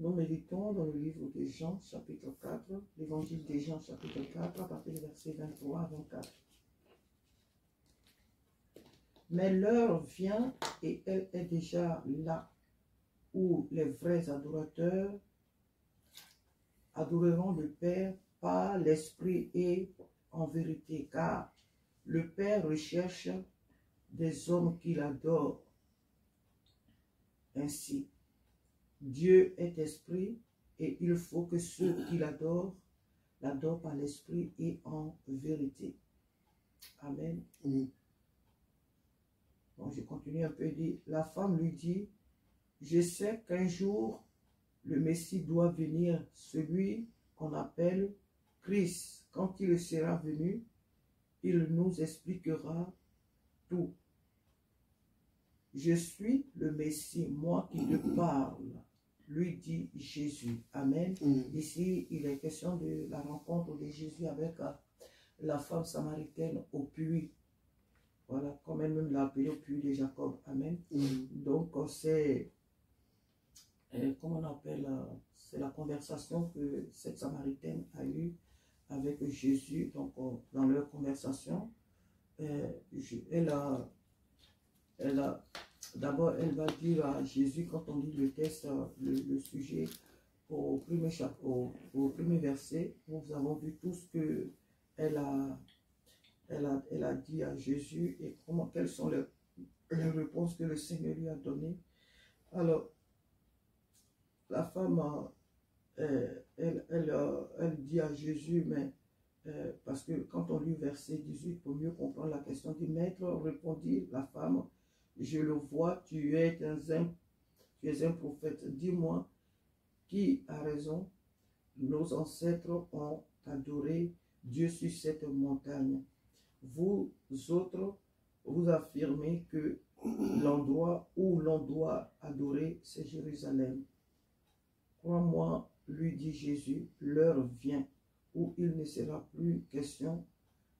Nous méditons dans le livre de Jean, chapitre 4, l'évangile de Jean, chapitre 4, à partir du verset 23 à 24. Mais l'heure vient et elle est déjà là où les vrais adorateurs adoreront le Père par l'Esprit et en vérité, car le Père recherche des hommes qui l'adorent. Ainsi, Dieu est esprit et il faut que ceux qui l'adorent par l'Esprit et en vérité. Amen. Oui. Bon, je continue un peu, dit, la femme lui dit, je sais qu'un jour, le Messie doit venir, celui qu'on appelle Christ. Quand il sera venu, il nous expliquera tout. Je suis le Messie, moi qui te parle, lui dit Jésus. Amen. Ici, il est question de la rencontre de Jésus avec la femme samaritaine au puits. Voilà, comme elle-même l'a appelé au puits de Jacob. Amen. Donc, c'est, comment on appelle, c'est la conversation que cette samaritaine a eue avec Jésus. Donc, dans leur conversation, d'abord, elle va dire à Jésus, quand on lit le texte, le sujet, au premier verset, nous avons vu tout ce que elle a dit à Jésus et quelles sont les réponses que le Seigneur lui a données. Alors, la femme, elle dit à Jésus, mais parce que quand on lit verset 18, pour mieux comprendre la question, dit, Maître, répondit la femme, je le vois, tu es un prophète. Dis-moi, qui a raison? Nos ancêtres ont adoré Dieu sur cette montagne. Vous autres, vous affirmez que l'endroit où l'on doit adorer, c'est Jérusalem. Crois-moi, lui dit Jésus, l'heure vient où il ne sera plus question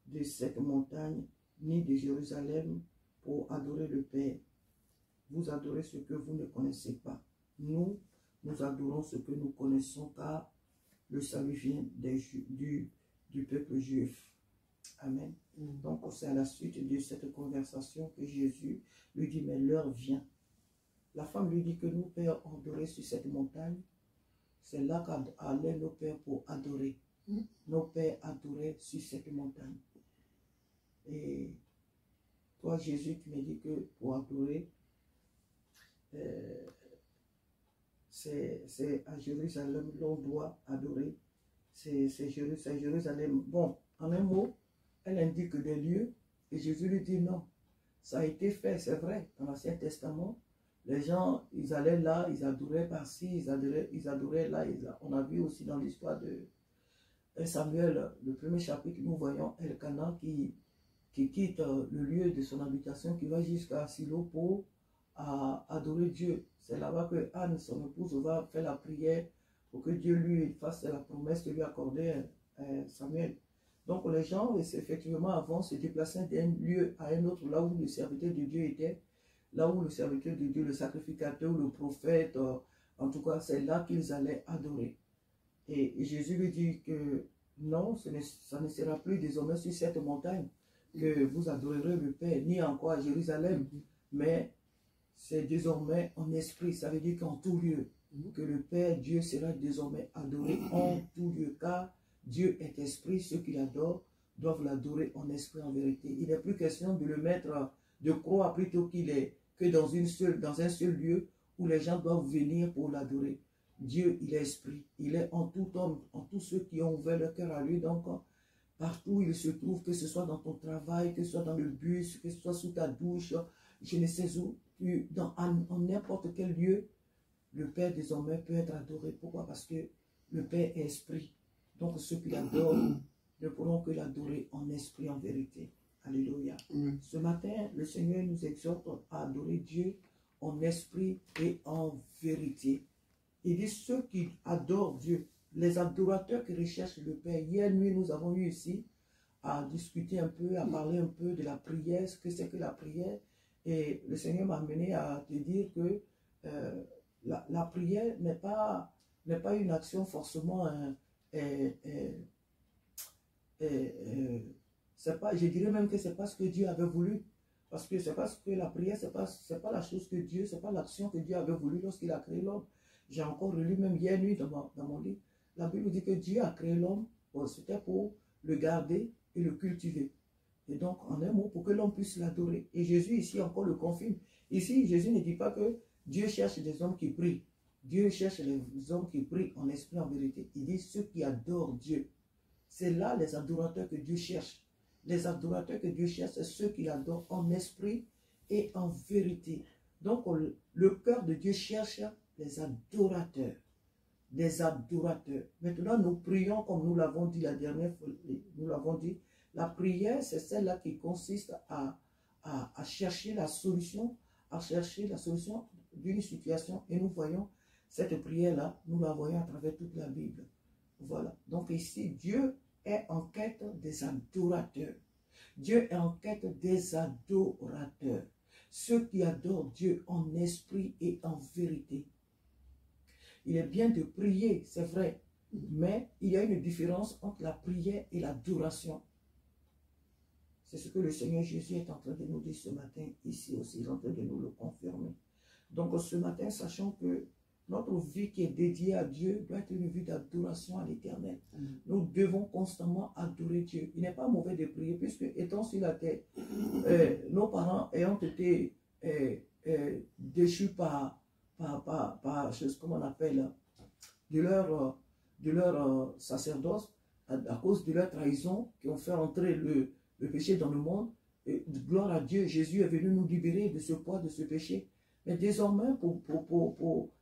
de cette montagne ni de Jérusalem pour adorer le Père. Vous adorez ce que vous ne connaissez pas. Nous adorons ce que nous connaissons, car le salut vient du peuple juif. Amen. Donc, c'est à la suite de cette conversation que Jésus lui dit, mais l'heure vient. La femme lui dit que nos pères ont adoré sur cette montagne. C'est là qu'allaient nos pères pour adorer. Nos pères adoraient sur cette montagne. Et toi, Jésus, tu me dis que pour adorer, c'est à Jérusalem l'on doit adorer. C'est Jérusalem. Bon, en un mot, elle indique des lieux et Jésus lui dit non. Ça a été fait, c'est vrai, dans l'Ancien Testament. Les gens, ils allaient là, ils adoraient par-ci, ils adoraient là. On a vu aussi dans l'histoire de Samuel, le premier chapitre, nous voyons Elkanah qui quitte le lieu de son habitation, qui va jusqu'à Silo pour adorer Dieu. C'est là-bas que Anne, son épouse, va faire la prière pour que Dieu lui fasse la promesse que lui accordait Samuel. Donc les gens, effectivement, avant, se déplaçaient d'un lieu à un autre, là où le serviteur de Dieu était, là où le serviteur de Dieu, le sacrificateur, le prophète, en tout cas, c'est là qu'ils allaient adorer. Et Jésus lui dit que non, ça ne sera plus désormais sur cette montagne que vous adorerez le Père, ni encore à Jérusalem, mais c'est désormais en esprit. Ça veut dire qu'en tout lieu, que le Père Dieu sera désormais adoré en tout lieu, car Dieu est esprit, ceux qui l'adorent doivent l'adorer en esprit, en vérité. Il n'est plus question de le mettre, de croire plutôt qu'il est que dans un seul lieu où les gens doivent venir pour l'adorer. Dieu, il est esprit, il est en tout homme, en tous ceux qui ont ouvert leur cœur à lui. Donc, partout où il se trouve, que ce soit dans ton travail, que ce soit dans le bus, que ce soit sous ta douche, je ne sais où, en n'importe quel lieu, le Père désormais peut être adoré. Pourquoi? Parce que le Père est esprit. Donc ceux qui l'adorent ne pourront que l'adorer en esprit, en vérité. Alléluia. Ce matin, le Seigneur nous exhorte à adorer Dieu en esprit et en vérité. Il dit ceux qui adorent Dieu, les adorateurs qui recherchent le Père. Hier nuit, nous avons eu ici à discuter un peu, à parler un peu de la prière, ce que c'est que la prière. Et le Seigneur m'a amené à te dire que la prière n'est pas n'est pas une action forcément, c'est pas, je dirais même que c'est pas ce que Dieu avait voulu. Parce que c'est parce que la prière, c'est pas la chose que Dieu, c'est pas l'action que Dieu avait voulu lorsqu'il a créé l'homme. J'ai encore relu même hier nuit dans mon livre. La Bible dit que Dieu a créé l'homme, c'était pour le garder et le cultiver. Et donc, en un mot, pour que l'homme puisse l'adorer. Et Jésus ici encore le confirme. Ici, Jésus ne dit pas que Dieu cherche des hommes qui prient. Dieu cherche les hommes qui prient en esprit, en vérité. Il dit ceux qui adorent Dieu. C'est là les adorateurs que Dieu cherche. Les adorateurs que Dieu cherche, c'est ceux qui l'adorent en esprit et en vérité. Donc, le cœur de Dieu cherche les adorateurs. Des adorateurs. Maintenant, nous prions comme nous l'avons dit la dernière fois. Nous l'avons dit. La prière, c'est celle-là qui consiste à chercher la solution, d'une situation. Et nous voyons cette prière-là, nous la voyons à travers toute la Bible. Voilà. Donc ici, Dieu est en quête des adorateurs. Dieu est en quête des adorateurs. Ceux qui adorent Dieu en esprit et en vérité. Il est bien de prier, c'est vrai, mais il y a une différence entre la prière et l'adoration. C'est ce que le Seigneur Jésus est en train de nous dire ce matin, ici aussi, il est en train de nous le confirmer. Donc ce matin, sachant que notre vie qui est dédiée à Dieu doit être une vie d'adoration à l'Éternel. Nous devons constamment adorer Dieu. Il n'est pas mauvais de prier, puisque étant sur la terre, nos parents ayant été déchus par comment on appelle, de leur sacerdoce, à cause de leur trahison, qui ont fait entrer le péché dans le monde. Et gloire à Dieu, Jésus est venu nous libérer de ce poids, de ce péché. Mais désormais, pour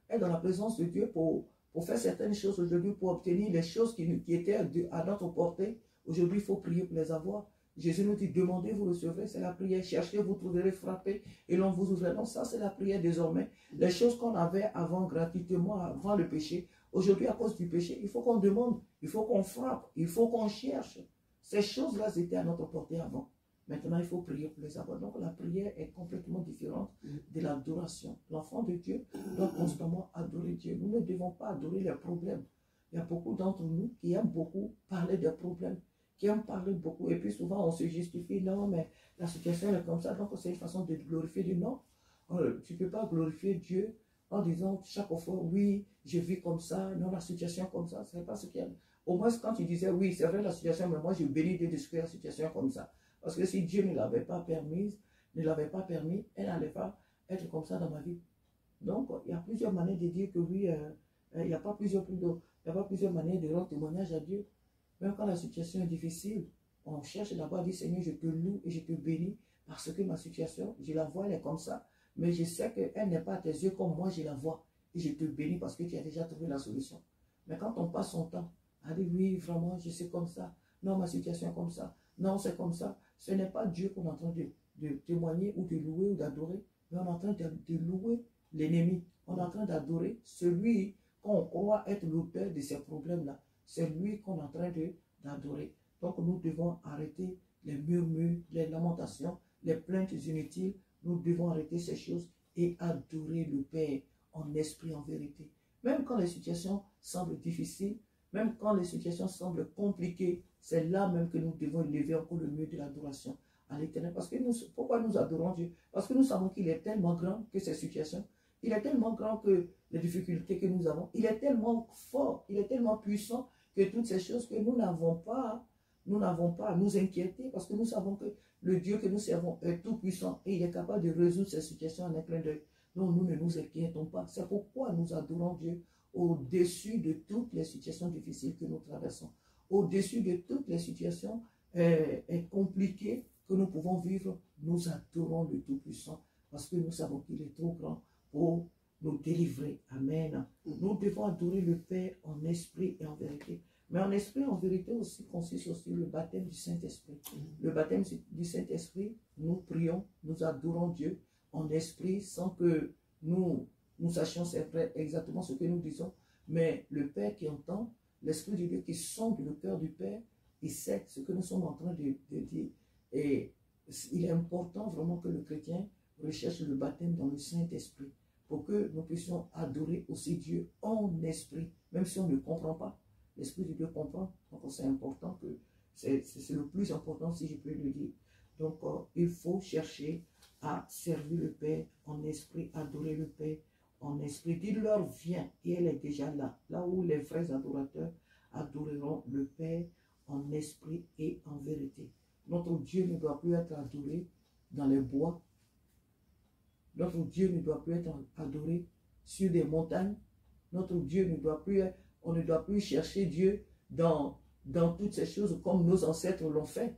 être dans la présence de Dieu, pour faire certaines choses aujourd'hui, pour obtenir les choses qui étaient à notre portée, aujourd'hui, il faut prier pour les avoir. Jésus nous dit, demandez, vous recevrez, c'est la prière. Cherchez, vous trouverez, frappez, et l'on vous ouvrira. Donc ça, c'est la prière désormais. Les choses qu'on avait avant gratuitement, avant le péché, aujourd'hui, à cause du péché, il faut qu'on demande, il faut qu'on frappe, il faut qu'on cherche. Ces choses-là étaient à notre portée avant. Maintenant, il faut prier pour les avoir. Donc, la prière est complètement différente de l'adoration. L'enfant de Dieu doit constamment adorer Dieu. Nous ne devons pas adorer les problèmes. Il y a beaucoup d'entre nous qui aiment beaucoup parler des problèmes, qui aiment parler beaucoup. Et puis, souvent, on se justifie. Non, mais la situation est comme ça. Donc, c'est une façon de glorifier Dieu. Non, tu ne peux pas glorifier Dieu en disant chaque fois, oui, je vis comme ça. Non, la situation est comme ça. Ce n'est pas ce qu'il y a. Au moins, quand tu disais, oui, c'est vrai la situation, mais moi, je bénis Dieu de ce que la situation est comme ça. Parce que si Dieu ne l'avait pas permis, elle n'allait pas être comme ça dans ma vie. Donc, il y a plusieurs manières de dire que oui, il n'y a pas plusieurs manières de rendre témoignage à Dieu. Même quand la situation est difficile, on cherche d'abord à dire, Seigneur, je te loue et je te bénis parce que ma situation, je la vois, elle est comme ça. Mais je sais qu'elle n'est pas à tes yeux comme moi, je la vois. Et je te bénis parce que tu as déjà trouvé la solution. Mais quand on passe son temps à dire, oui, vraiment, je suis comme ça. Non, ma situation est comme ça. Non, c'est comme ça. Ce n'est pas Dieu qu'on est en train de témoigner ou de louer ou d'adorer, mais on est en train de louer l'ennemi. On est en train d'adorer celui qu'on croit être l'auteur de ces problèmes-là. C'est lui qu'on est en train d'adorer. Donc nous devons arrêter les murmures, les lamentations, les plaintes inutiles. Nous devons arrêter ces choses et adorer le Père en esprit, en vérité. Même quand les situations semblent difficiles, même quand les situations semblent compliquées, c'est là même que nous devons élever encore le mur de l'adoration à l'Éternel. Parce que pourquoi nous adorons Dieu? Parce que nous savons qu'il est tellement grand que ces situations, il est tellement grand que les difficultés que nous avons, il est tellement fort, il est tellement puissant que toutes ces choses que nous n'avons pas à nous inquiéter parce que nous savons que le Dieu que nous servons est tout puissant et il est capable de résoudre ces situations en un clin d'œil. Donc nous ne nous inquiétons pas. C'est pourquoi nous adorons Dieu au-dessus de toutes les situations difficiles que nous traversons, au-dessus de toutes les situations compliquées que nous pouvons vivre. Nous adorons le Tout-Puissant parce que nous savons qu'il est trop grand pour nous délivrer. Amen. Nous devons adorer le Père en esprit et en vérité. Mais en esprit et en vérité aussi consiste aussi le baptême du Saint-Esprit. Le baptême du Saint-Esprit, nous prions, nous adorons Dieu en esprit sans que nous sachions, c'est vrai, exactement ce que nous disons, mais le Père qui entend, l'Esprit de Dieu qui sonde le cœur du Père, il sait ce que nous sommes en train de dire. Et il est important vraiment que le chrétien recherche le baptême dans le Saint-Esprit pour que nous puissions adorer aussi Dieu en esprit, même si on ne comprend pas. L'Esprit de Dieu comprend, donc c'est important que, c'est le plus important si je peux le dire. Donc il faut chercher à servir le Père en esprit, adorer le Père en esprit. Dis-leur, viens, et elle est déjà là, là où les vrais adorateurs adoreront le Père en esprit et en vérité. Notre Dieu ne doit plus être adoré dans les bois. Notre Dieu ne doit plus être adoré sur des montagnes. Notre Dieu ne doit plus être, on ne doit plus chercher Dieu dans toutes ces choses comme nos ancêtres l'ont fait.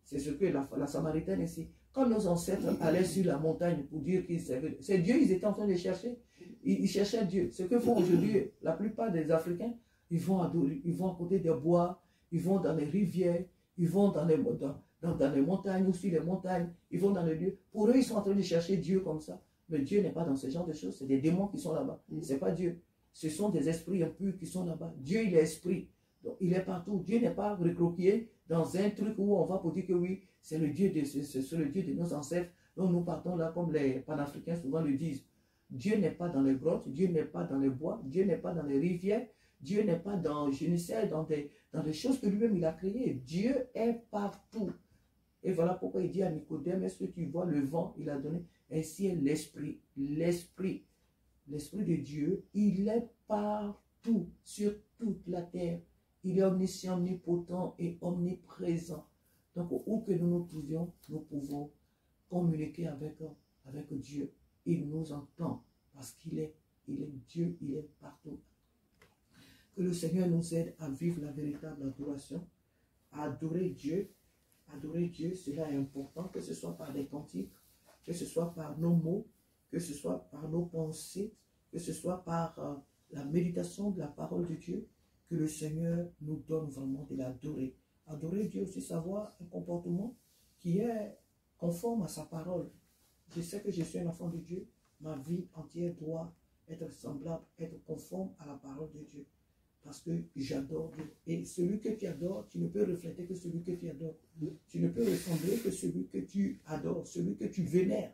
C'est ce que la Samaritaine ici. Quand nos ancêtres allaient sur la montagne pour dire qu'ils servaient, c'est Dieu, ils étaient en train de chercher. Ils cherchaient Dieu. Ce que font aujourd'hui la plupart des Africains, ils vont adorer, ils vont à côté des bois, ils vont dans les rivières, ils vont dans les montagnes ou sur les montagnes, ils vont dans les lieux. Pour eux, ils sont en train de chercher Dieu comme ça. Mais Dieu n'est pas dans ce genre de choses. C'est des démons qui sont là-bas. Ce n'est pas Dieu. Ce sont des esprits impurs qui sont là-bas. Dieu, il est esprit. Donc, il est partout. Dieu n'est pas recroquillé dans un truc où on va pour dire que oui, c'est le Dieu de nos ancêtres. Donc, nous partons là comme les panafricains souvent le disent. Dieu n'est pas dans les grottes. Dieu n'est pas dans les bois. Dieu n'est pas dans les rivières. Dieu n'est pas dans, je ne sais, dans des choses que lui-même il a créées. Dieu est partout. Et voilà pourquoi il dit à Nicodème, est-ce que tu vois le vent? Il a donné. Ainsi est l'esprit. L'esprit de Dieu, il est partout, sur toute la terre. Il est omniscient, omnipotent et omniprésent. Donc, où que nous nous trouvions, nous pouvons communiquer avec Dieu. Il nous entend parce qu'il est Dieu, il est partout. Que le Seigneur nous aide à vivre la véritable adoration, à adorer Dieu. Adorer Dieu, cela est important, que ce soit par des cantiques, que ce soit par nos mots, que ce soit par nos pensées, que ce soit par la méditation de la parole de Dieu, que le Seigneur nous donne vraiment de l'adorer. Adorer Dieu aussi, savoir un comportement qui est conforme à sa parole. Je sais que je suis un enfant de Dieu, ma vie entière doit être semblable, être conforme à la parole de Dieu. Parce que j'adore Dieu. Et celui que tu adores, tu ne peux refléter que celui que tu adores. Tu ne peux ressembler que celui que tu adores, celui que tu vénères.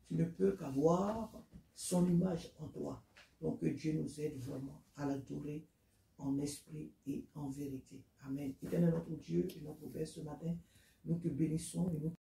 Tu ne peux qu'avoir son image en toi. Donc que Dieu nous aide vraiment à l'adorer en esprit et en vérité. Amen. Éternel notre Dieu et notre Père, ce matin, nous te bénissons et nous